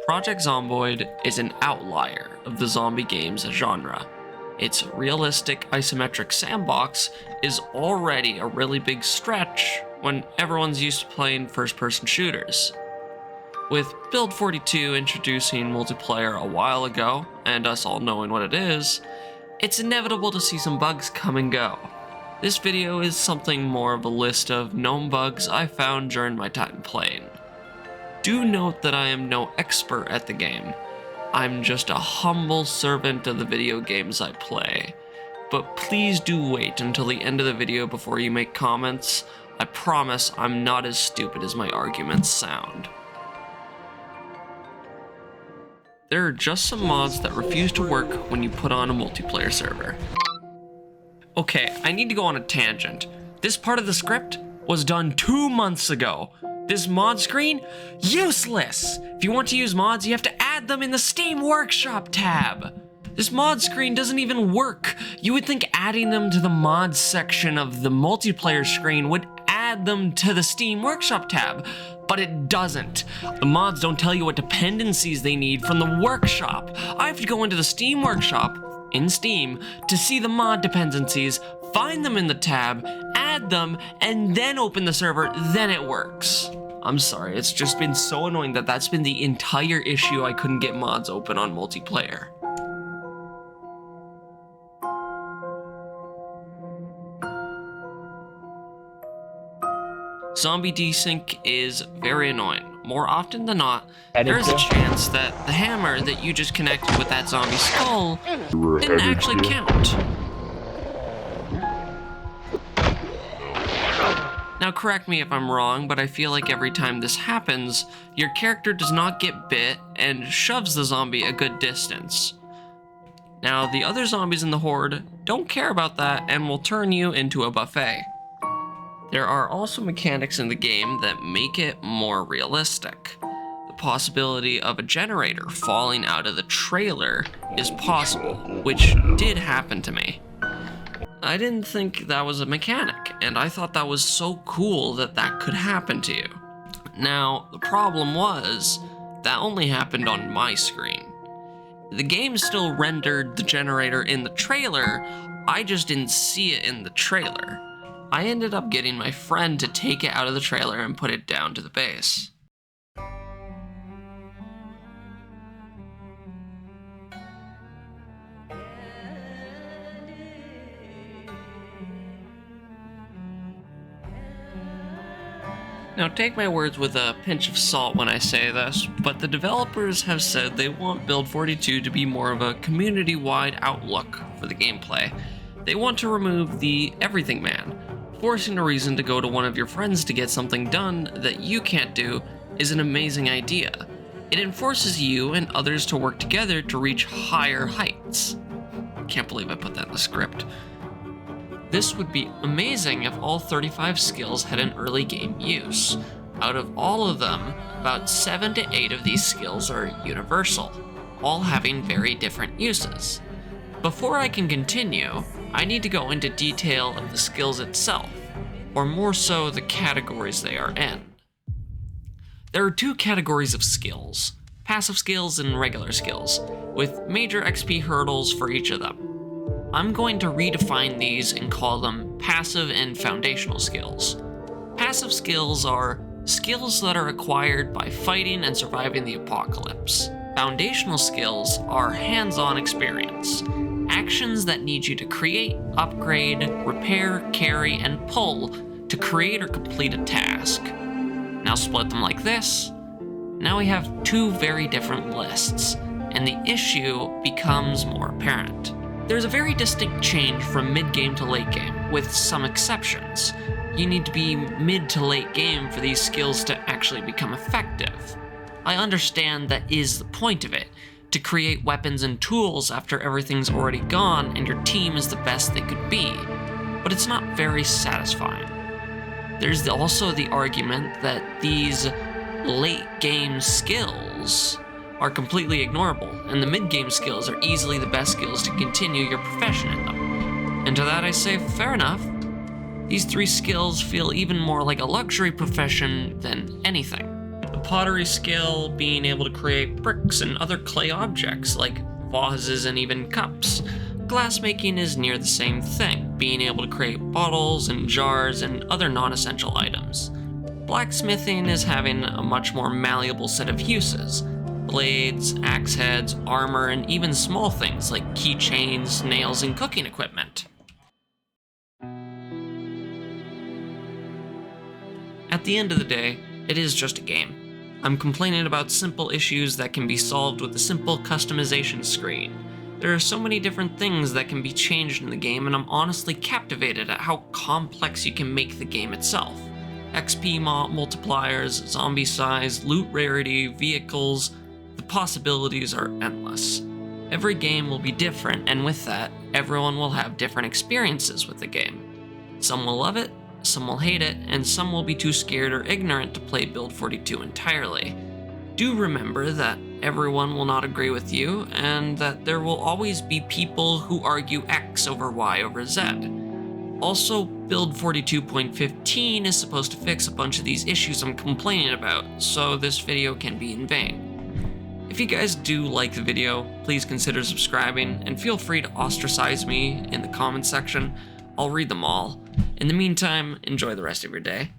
Project Zomboid is an outlier of the zombie games genre. Its realistic isometric sandbox is already a really big stretch when everyone's used to playing first-person shooters. With Build 42 introducing multiplayer a while ago, and us all knowing what it is, it's inevitable to see some bugs come and go. This video is something more of a list of known bugs I found during my time playing. Do note that I am no expert at the game. I'm just a humble servant of the video games I play. But please do wait until the end of the video before you make comments. I promise I'm not as stupid as my arguments sound. There are just some mods that refuse to work when you put on a multiplayer server. Okay, I need to go on a tangent. This part of the script was done 2 months ago. This mod screen? Useless! If you want to use mods, you have to add them in the Steam Workshop tab. This mod screen doesn't even work. You would think adding them to the mods section of the multiplayer screen would add them to the Steam Workshop tab, but it doesn't. The mods don't tell you what dependencies they need from the workshop. I have to go into the Steam Workshop in Steam to see the mod dependencies, find them in the tab, add them, and then open the server, then it works. I'm sorry, it's just been so annoying that that's been the entire issue I couldn't get mods open on multiplayer. Zombie desync is very annoying. More often than not, there's a chance that the hammer that you just connected with that zombie skull didn't actually count. Now correct me if I'm wrong, but I feel like every time this happens, your character does not get bit and shoves the zombie a good distance. Now the other zombies in the horde don't care about that and will turn you into a buffet. There are also mechanics in the game that make it more realistic. The possibility of a generator falling out of the trailer is possible, which did happen to me. I didn't think that was a mechanic, and I thought that was so cool that that could happen to you. Now, the problem was, that only happened on my screen. The game still rendered the generator in the trailer, I just didn't see it in the trailer. I ended up getting my friend to take it out of the trailer and put it down to the base. Now take my words with a pinch of salt when I say this, but the developers have said they want Build 42 to be more of a community-wide outlook for the gameplay. They want to remove the everything man. Forcing a reason to go to one of your friends to get something done that you can't do is an amazing idea. It enforces you and others to work together to reach higher heights. Can't believe I put that in the script. This would be amazing if all 35 skills had an early game use. Out of all of them, about 7 to 8 of these skills are universal, all having very different uses. Before I can continue, I need to go into detail of the skills itself, or more so the categories they are in. There are 2 categories of skills, passive skills and regular skills, with major XP hurdles for each of them. I'm going to redefine these and call them passive and foundational skills. Passive skills are skills that are acquired by fighting and surviving the apocalypse. Foundational skills are hands-on experience, actions that need you to create, upgrade, repair, carry, and pull to create or complete a task. Now split them like this. Now we have 2 very different lists, and the issue becomes more apparent. There's a very distinct change from mid-game to late game, with some exceptions. You need to be mid to late game for these skills to actually become effective. I understand that is the point of it, to create weapons and tools after everything's already gone and your team is the best they could be, but it's not very satisfying. There's also the argument that these late game skills are completely ignorable, and the mid-game skills are easily the best skills to continue your profession in them. And to that I say, fair enough. These 3 skills feel even more like a luxury profession than anything. The The pottery skill being able to create bricks and other clay objects like vases and even cups. Glassmaking is near the same thing, being able to create bottles and jars and other non-essential items. Blacksmithing is having a much more malleable set of uses. Blades, axe heads, armor, and even small things like keychains, nails, and cooking equipment. At the end of the day, it is just a game. I'm complaining about simple issues that can be solved with a simple customization screen. There are so many different things that can be changed in the game, and I'm honestly captivated at how complex you can make the game itself. XP multipliers, zombie size, loot rarity, vehicles, the possibilities are endless. Every game will be different, and with that, everyone will have different experiences with the game. Some will love it, some will hate it, and some will be too scared or ignorant to play Build 42 entirely. Do remember that everyone will not agree with you, and that there will always be people who argue X over Y over Z. Also, Build 42.15 is supposed to fix a bunch of these issues I'm complaining about, so this video can be in vain. If you guys do like the video, please consider subscribing, and feel free to ostracize me in the comments section. I'll read them all. In the meantime, enjoy the rest of your day.